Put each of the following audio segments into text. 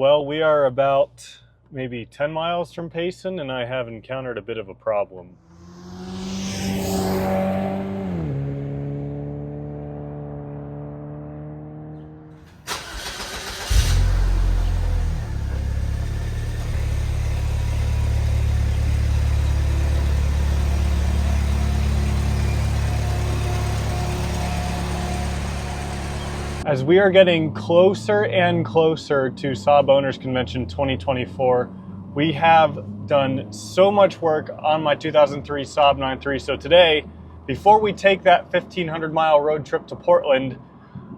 Well, we are about maybe 10 miles from Payson, and I have encountered a bit of a problem. As we are getting closer and closer to Saab Owners Convention 2024, we have done so much work on my 2003 Saab 9-3. So today, before we take that 1,500 mile road trip to Portland,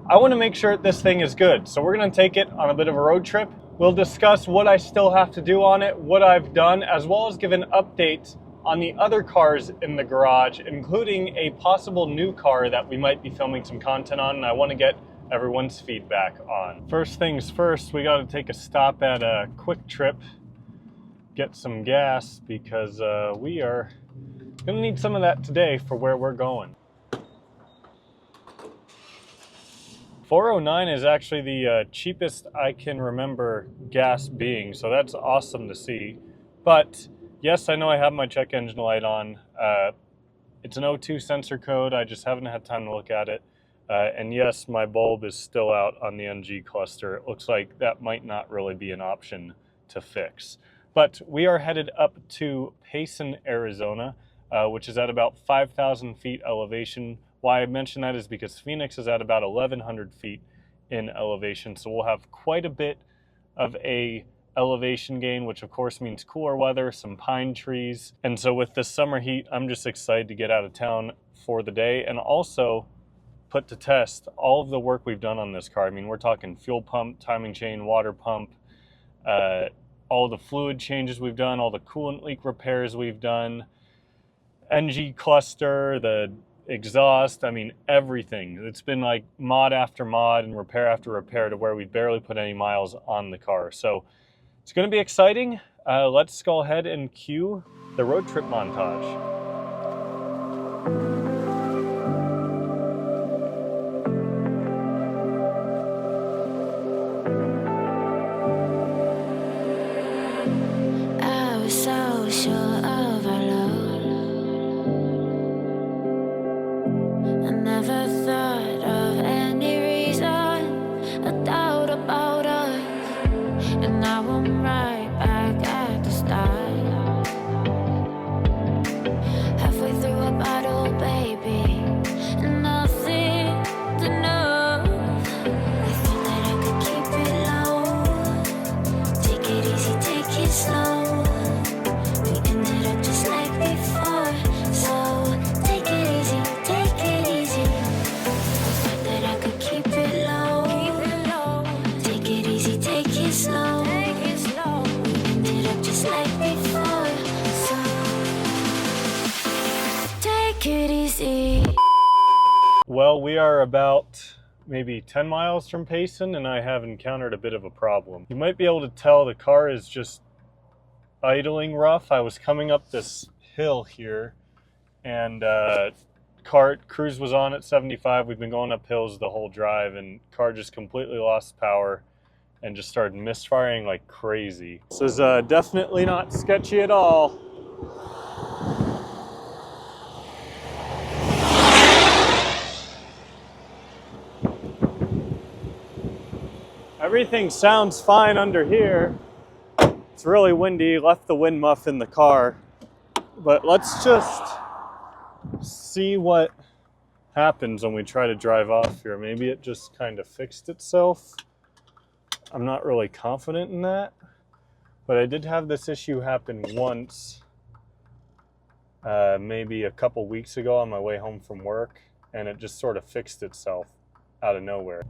I want to make sure this thing is good. So we're going to take it on a bit of a road trip. We'll discuss what I still have to do on it, what I've done, as well as give an update on the other cars in the garage, including a possible new car that we might be filming some content on, and I want to get everyone's feedback on. First things first, we got to take a stop at a Quick Trip, get some gas, because we are going to need some of that today for where we're going. 409 is actually the cheapest I can remember gas being, so that's awesome to see. But yes, I know I have my check engine light on. It's an O2 sensor code. I just haven't had time to look at it. And yes, my bulb is still out on the NG cluster. It looks like that might not really be an option to fix. But we are headed up to Payson, Arizona, which is at about 5,000 feet elevation. Why I mention that is because Phoenix is at about 1,100 feet in elevation. So we'll have quite a bit of a elevation gain, which of course means cooler weather, some pine trees. And so with this summer heat, I'm just excited to get out of town for the day and also put to test all of the work we've done on this car. I mean, we're talking fuel pump, timing chain, water pump, all the fluid changes we've done, all the coolant leak repairs we've done, NG cluster, the exhaust, I mean, everything. It's been like mod after mod and repair after repair to where we barely put any miles on the car. So it's going to be exciting. Let's go ahead and cue the road trip montage. So sure of our love, I never thought of any reason, a doubt about us, and now I'm right back at the start. Halfway through a bottle, baby, and nothing's enough. I thought that I could keep it low, take it easy, take it slow. Well, we are about maybe 10 miles from Payson, and I have encountered a bit of a problem. You might be able to tell the car is just idling rough. I was coming up this hill here, and cruise was on at 75. We've been going up hills the whole drive, and car just completely lost power and just started misfiring like crazy. This is definitely not sketchy at all. Everything sounds fine under here. It's really windy, left the wind muff in the car. But let's just see what happens when we try to drive off here. Maybe it just kind of fixed itself. I'm not really confident in that. But I did have this issue happen once, maybe a couple weeks ago on my way home from work, and it just sort of fixed itself out of nowhere.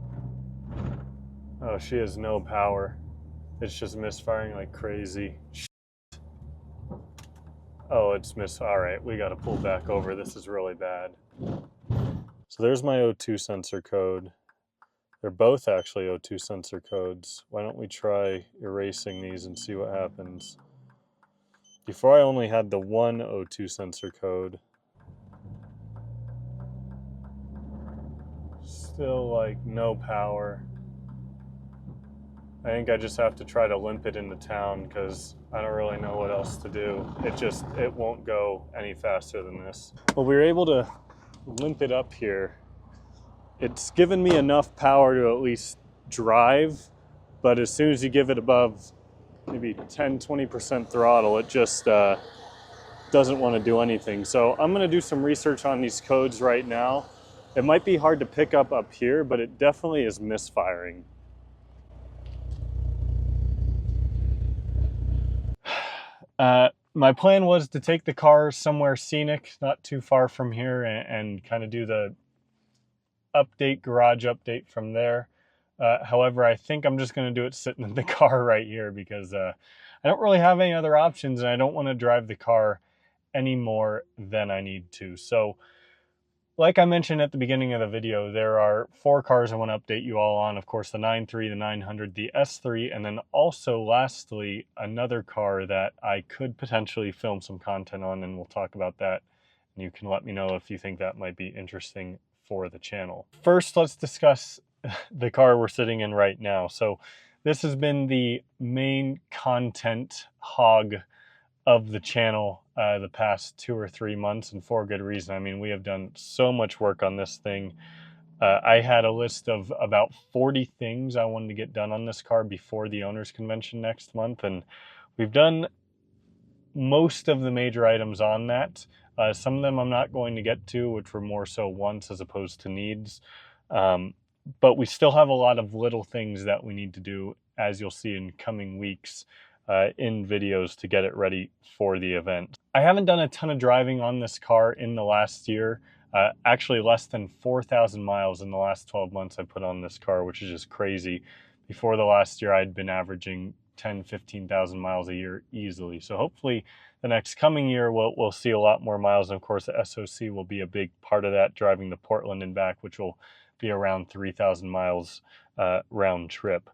Oh, she has no power. It's just misfiring like crazy. Oh, it's all right, we gotta pull back over. This is really bad. So there's my O2 sensor code. They're both actually O2 sensor codes. Why don't we try erasing these and see what happens? Before I only had the one O2 sensor code. Still like no power. I think I just have to try to limp it into town because I don't really know what else to do. It won't go any faster than this. Well, we were able to limp it up here. It's given me enough power to at least drive, but as soon as you give it above maybe 10-20% throttle, it just doesn't want to do anything. So I'm going to do some research on these codes right now. It might be hard to pick up here, but it definitely is misfiring. My plan was to take the car somewhere scenic, not too far from here, and kind of do the garage update from there. However, I think I'm just going to do it sitting in the car right here because I don't really have any other options, and I don't want to drive the car any more than I need to. So like I mentioned at the beginning of the video, there are 4 cars I want to update you all on. Of course, the 9.3, the 900, the S3, and then also lastly, another car that I could potentially film some content on, and we'll talk about that. And you can let me know if you think that might be interesting for the channel. First, let's discuss the car we're sitting in right now. So this has been the main content hog of the channel the past 2 or 3 months, and for good reason. I mean, we have done so much work on this thing. I had a list of about 40 things I wanted to get done on this car before the owners convention next month, and we've done most of the major items on that. Some of them I'm not going to get to, which were more so wants as opposed to needs. But we still have a lot of little things that we need to do, as you'll see in coming weeks in videos to get it ready for the event. I haven't done a ton of driving on this car in the last year. Actually less than 4,000 miles in the last 12 months I put on this car, which is just crazy. Before the last year, I'd been averaging 10-15,000 miles a year easily. So hopefully the next coming year we'll see a lot more miles, and of course the SOC will be a big part of that, driving to Portland and back, which will be around 3,000 miles round trip.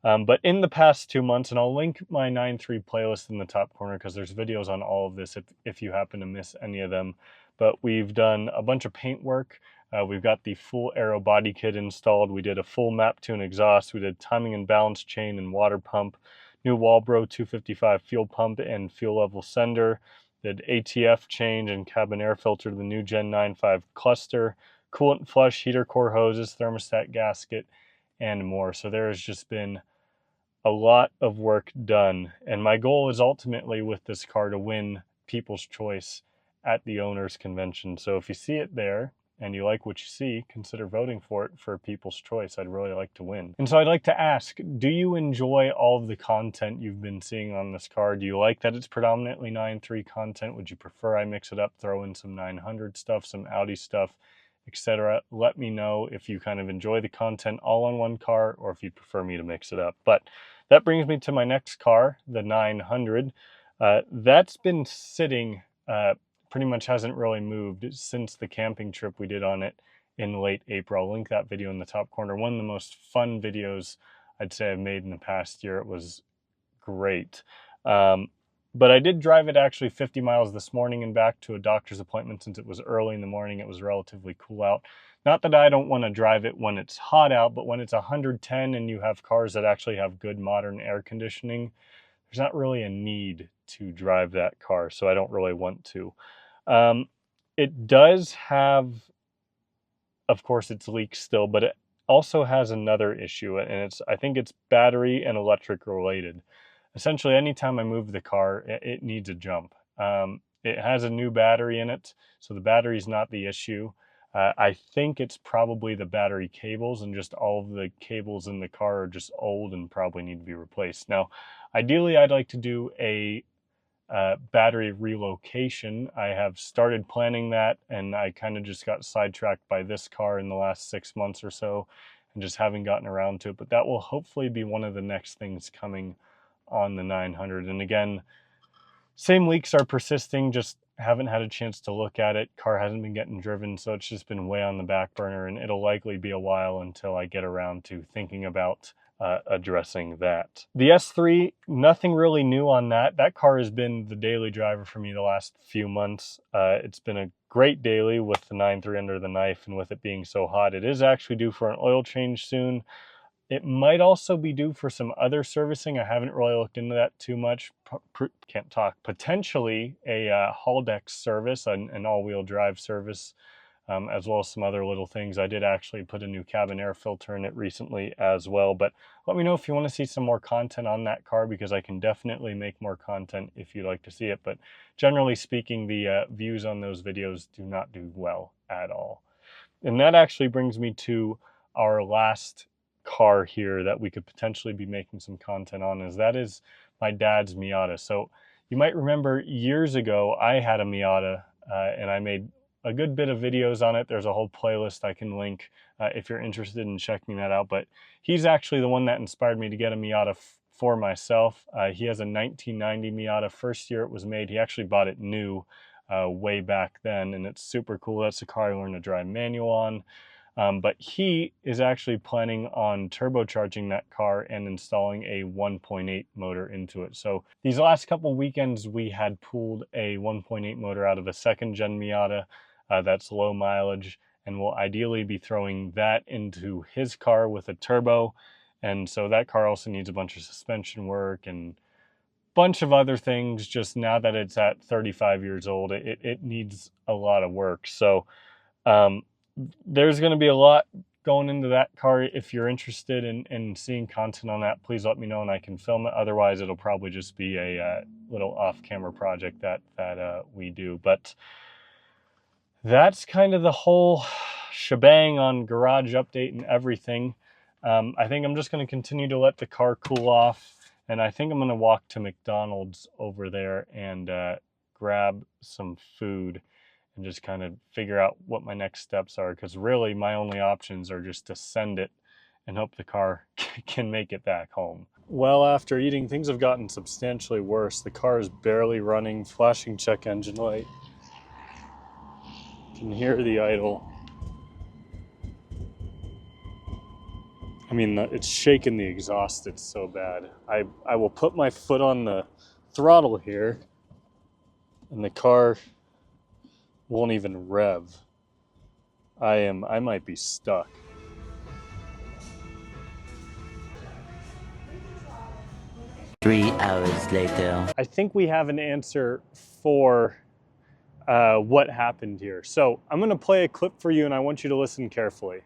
But in the past 2 months, and I'll link my 9.3 playlist in the top corner because there's videos on all of this if you happen to miss any of them. But we've done a bunch of paint work. We've got the full aero body kit installed. We did a full map tune exhaust. We did timing and balance chain and water pump, new Walbro 255 fuel pump and fuel level sender. Did ATF change and cabin air filter to the new Gen 9.5 cluster, coolant flush, heater core hoses, thermostat gasket, and more. So there has just been a lot of work done, and my goal is ultimately with this car to win People's Choice at the owners convention. So if you see it there and you like what you see, consider voting for it for People's Choice. I'd really like to win. And so I'd like to ask, do you enjoy all of the content you've been seeing on this car? Do you like that it's predominantly 9.3 content? Would you prefer I mix it up, throw in some 900 stuff, some Audi stuff, etc.? Let me know if you kind of enjoy the content all on one car, or if you prefer me to mix it up. But that brings me to my next car, the 900. That's been sitting, pretty much hasn't really moved since the camping trip we did on it in late April. I'll link that video in the top corner. One of the most fun videos I'd say I've made in the past year. It was great. But I did drive it actually 50 miles this morning and back to a doctor's appointment since it was early in the morning. It was relatively cool out. Not that I don't want to drive it when it's hot out, but when it's 110 and you have cars that actually have good modern air conditioning, there's not really a need to drive that car, so I don't really want to. It does have, of course, its leaks still, but it also has another issue, and I think it's battery and electric related. Essentially, anytime I move the car, it needs a jump. It has a new battery in it, so the battery's not the issue. I think it's probably the battery cables, and just all of the cables in the car are just old and probably need to be replaced. Now, ideally, I'd like to do a battery relocation. I have started planning that, and I kind of just got sidetracked by this car in the last 6 months or so and just haven't gotten around to it. But that will hopefully be one of the next things coming on the 900. And again, same leaks are persisting, just haven't had a chance to look at it. Car hasn't been getting driven, so it's just been way on the back burner, and it'll likely be a while until I get around to thinking about addressing that. The S3, nothing really new on that. That car has been the daily driver for me the last few months. It's been a great daily with the 9.3 under the knife, and with it being so hot. It is actually due for an oil change soon. It might also be due for some other servicing. I haven't really looked into that too much. Can't talk. Potentially a Haldex service, an all-wheel drive service, as well as some other little things. I did actually put a new cabin air filter in it recently as well. But let me know if you want to see some more content on that car, because I can definitely make more content if you'd like to see it. But generally speaking, the views on those videos do not do well at all. And that actually brings me to our last car here that we could potentially be making some content on, that is my dad's Miata. So you might remember years ago I had a Miata, and I made a good bit of videos on it. There's a whole playlist I can link if you're interested in checking that out. But he's actually the one that inspired me to get a Miata for myself. He has a 1990 Miata, first year it was made. He actually bought it new way back then, and it's super cool. That's the car I learned to drive manual on. But he is actually planning on turbocharging that car and installing a 1.8 motor into it. So these last couple weekends, we had pulled a 1.8 motor out of a second gen Miata that's low mileage, and we'll ideally be throwing that into his car with a turbo. And so that car also needs a bunch of suspension work and bunch of other things. Just now that it's at 35 years old, it needs a lot of work. So there's going to be a lot going into that car. If you're interested in seeing content on that, please let me know and I can film it. Otherwise, it'll probably just be a little off-camera project that we do. But that's kind of the whole shebang on garage update and everything. I think I'm just going to continue to let the car cool off, and I think I'm going to walk to McDonald's over there and grab some food and just kind of figure out what my next steps are, because really my only options are just to send it and hope the car can make it back home. Well, after eating, things have gotten substantially worse. The car is barely running, flashing check engine light. You can hear the idle. I mean, it's shaking the exhaust, it's so bad. I will put my foot on the throttle here, and the car won't even rev. I might be stuck. Three hours later. I think we have an answer for what happened here. So I'm gonna play a clip for you and I want you to listen carefully.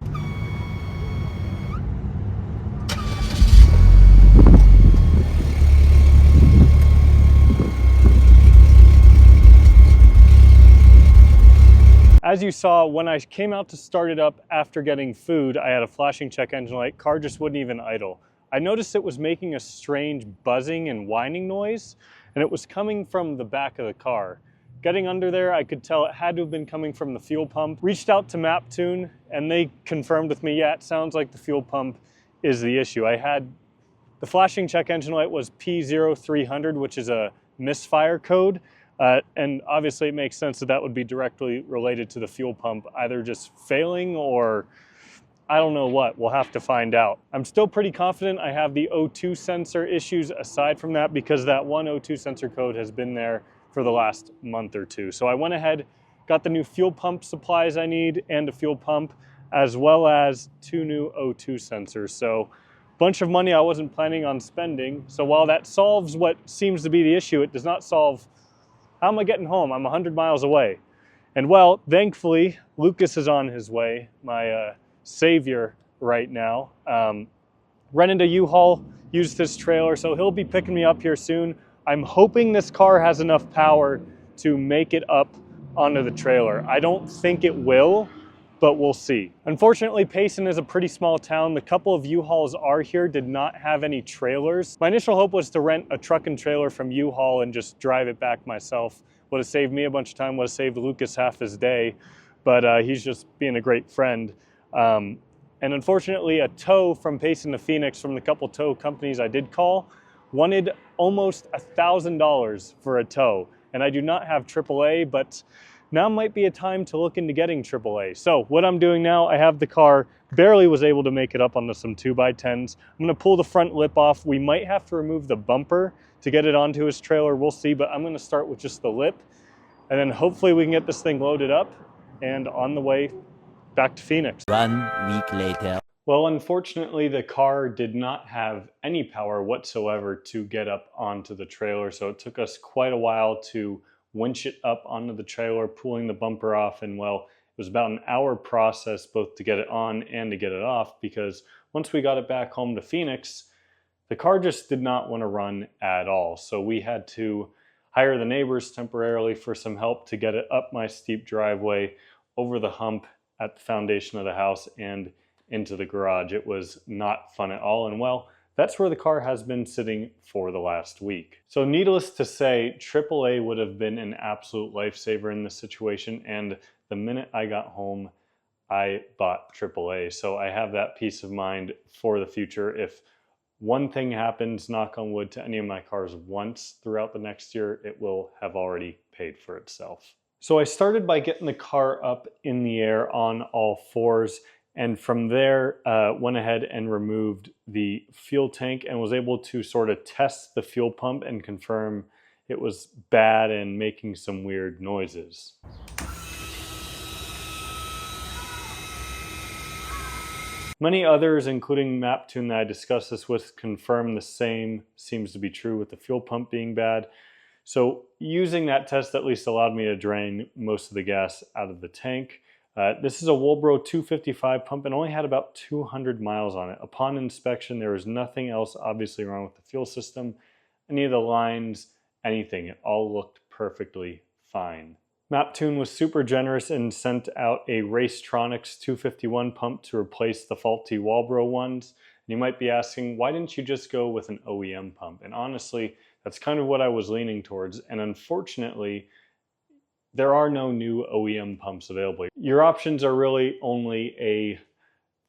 As you saw, when I came out to start it up after getting food, I had a flashing check engine light. Car just wouldn't even idle. I noticed it was making a strange buzzing and whining noise, and it was coming from the back of the car. Getting under there, I could tell it had to have been coming from the fuel pump. Reached out to MapTune, and they confirmed with me, yeah, it sounds like the fuel pump is the issue. I had the flashing check engine light was P0300, which is a misfire code. And obviously it makes sense that that would be directly related to the fuel pump, either just failing or I don't know what. We'll have to find out. I'm still pretty confident I have the O2 sensor issues aside from that, because that one O2 sensor code has been there for the last month or two. So I went ahead, got the new fuel pump supplies I need and a fuel pump, as well as 2 new O2 sensors. So bunch of money I wasn't planning on spending. So while that solves what seems to be the issue, it does not solve how am I getting home? I'm 100 miles away. And well, thankfully, Lucas is on his way, my savior right now. Rented a U-Haul, used his trailer, so he'll be picking me up here soon. I'm hoping this car has enough power to make it up onto the trailer. I don't think it will, but we'll see. Unfortunately, Payson is a pretty small town. The couple of U-Hauls are here did not have any trailers. My initial hope was to rent a truck and trailer from U-Haul and just drive it back myself. Would have saved me a bunch of time, would have saved Lucas half his day, but he's just being a great friend. And unfortunately, a tow from Payson to Phoenix from the couple tow companies I did call wanted almost $1,000 for a tow. And I do not have AAA, but now might be a time to look into getting AAA. So what I'm doing now, I have the car, barely was able to make it up onto some 2x10s. I'm gonna pull the front lip off. We might have to remove the bumper to get it onto his trailer, we'll see, but I'm gonna start with just the lip, and then hopefully we can get this thing loaded up and on the way back to Phoenix. 1 week later. Well, unfortunately, the car did not have any power whatsoever to get up onto the trailer, so it took us quite a while to winch it up onto the trailer, pulling the bumper off, and well, it was about an hour process both to get it on and to get it off, because once we got it back home to Phoenix, the car just did not want to run at all. So we had to hire the neighbors temporarily for some help to get it up my steep driveway, over the hump at the foundation of the house, and into the garage. It was not fun at all, and well, that's where the car has been sitting for the last week. So needless to say, AAA would have been an absolute lifesaver in this situation, and the minute I got home, I bought AAA. So I have that peace of mind for the future. If one thing happens, knock on wood, to any of my cars once throughout the next year, it will have already paid for itself. So I started by getting the car up in the air on all fours, and from there went ahead and removed the fuel tank and was able to sort of test the fuel pump and confirm it was bad and making some weird noises. Many others, including Maptune that I discussed this with, confirm the same seems to be true with the fuel pump being bad. So using that test at least allowed me to drain most of the gas out of the tank. This is a Wolbro 255 pump and only had about 200 miles on it. Upon inspection, there was nothing else obviously wrong with the fuel system, any of the lines, anything. It all looked perfectly fine. Maptune was super generous and sent out a Racetronics 251 pump to replace the faulty Walbro ones. And you might be asking, why didn't you just go with an OEM pump? And honestly, that's kind of what I was leaning towards. And unfortunately, there are no new OEM pumps available. Your options are really only a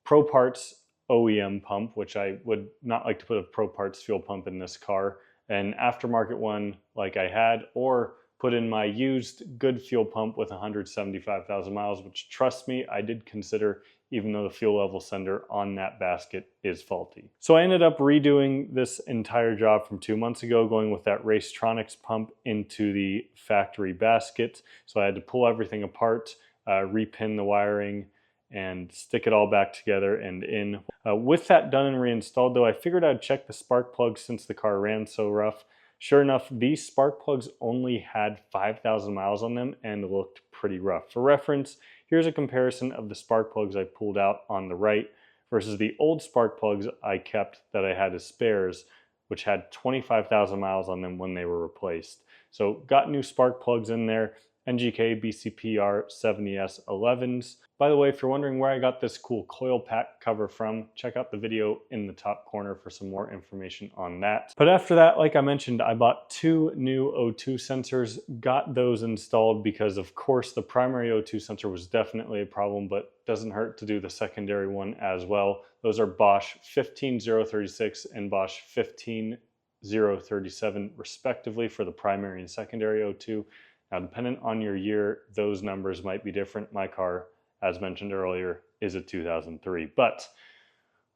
Pro Parts OEM pump, which I would not like to put a Pro Parts fuel pump in this car, an aftermarket one like I had, or put in my used good fuel pump with 175,000 miles, which, trust me, I did consider, even though the fuel level sender on that basket is faulty. So I ended up redoing this entire job from 2 months ago, going with that Racetronics pump into the factory basket. So I had to pull everything apart, repin the wiring, and stick it all back together and in. With that done and reinstalled though, I figured I'd check the spark plugs since the car ran so rough. Sure enough, these spark plugs only had 5,000 miles on them and looked pretty rough. For reference, here's a comparison of the spark plugs I pulled out on the right versus the old spark plugs I kept that I had as spares, which had 25,000 miles on them when they were replaced. So got new spark plugs in there, NGK BCPR 70S 11s. By the way, if you're wondering where I got this cool coil pack cover from, check out the video in the top corner for some more information on that. But after that, like I mentioned, I bought 2 new O2 sensors, got those installed because of course the primary O2 sensor was definitely a problem, but doesn't hurt to do the secondary one as well. Those are Bosch 15036 and Bosch 15037 respectively for the primary and secondary O2. Now, dependent on your year, those numbers might be different. My car, as mentioned earlier, is a 2003. But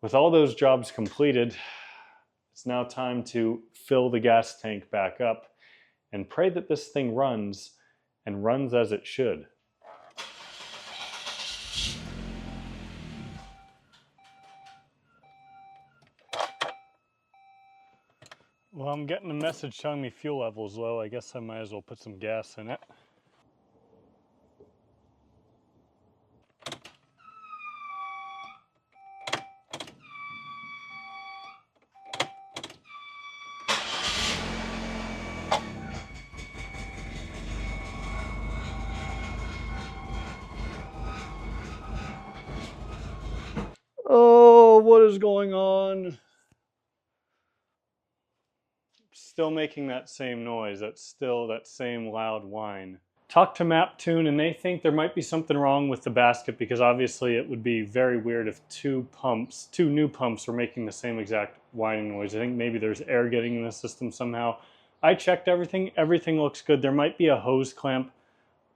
with all those jobs completed, it's now time to fill the gas tank back up and pray that this thing runs and runs as it should. Well, I'm getting a message telling me fuel level's low. I guess I might as well put some gas in it. Oh, what is going on? Still making that same noise. That's still that same loud whine. Talked to Maptune and they think there might be something wrong with the basket because obviously it would be very weird if two new pumps were making the same exact whining noise. I think maybe there's air getting in the system somehow. I checked everything. Everything looks good. There might be a hose clamp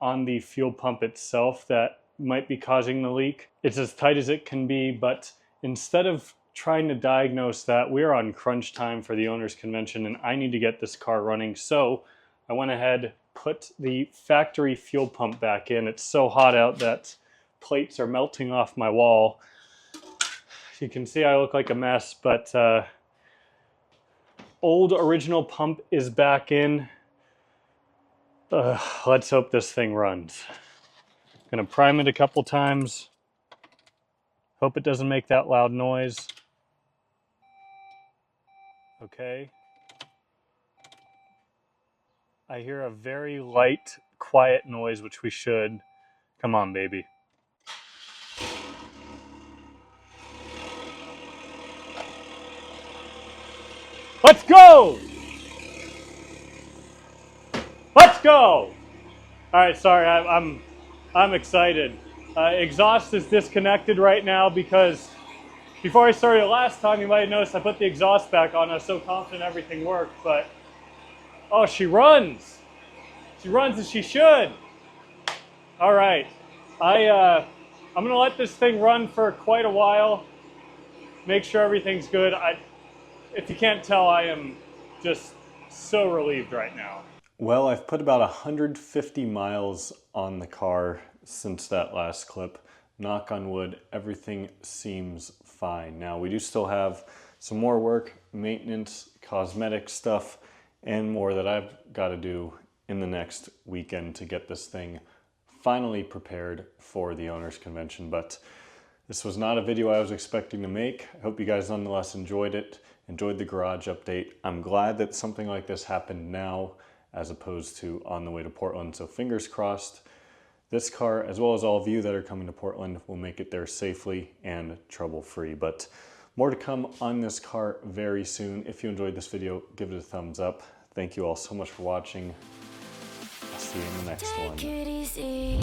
on the fuel pump itself that might be causing the leak. It's as tight as it can be, but instead of trying to diagnose that, we're on crunch time for the owners convention and I need to get this car running. So I went ahead, put the factory fuel pump back in. It's so hot out that plates are melting off my wall. You can see I look like a mess, but old original pump is back in. Let's hope this thing runs. Gonna prime it a couple times. Hope it doesn't make that loud noise. Okay. I hear a very light, quiet noise, which we should. Come on, baby. Let's go! Let's go! All right, sorry, I'm excited. Exhaust is disconnected right now because before I started last time, you might have noticed I put the exhaust back on. I was so confident everything worked, but oh, she runs. She runs as she should. All right, I'm gonna let this thing run for quite a while. Make sure everything's good. If you can't tell, I am just so relieved right now. Well, I've put about 150 miles on the car since that last clip. Knock on wood, everything seems fine. Now, we do still have some more work, maintenance, cosmetic stuff, and more that I've got to do in the next weekend to get this thing finally prepared for the owners convention. But this was not a video I was expecting to make. I hope you guys nonetheless enjoyed it, enjoyed the garage update. I'm glad that something like this happened now as opposed to on the way to Portland. So fingers crossed, this car, as well as all of you that are coming to Portland, will make it there safely and trouble-free. But more to come on this car very soon. If you enjoyed this video, give it a thumbs up. Thank you all so much for watching. I'll see you in the next one. Take it easy.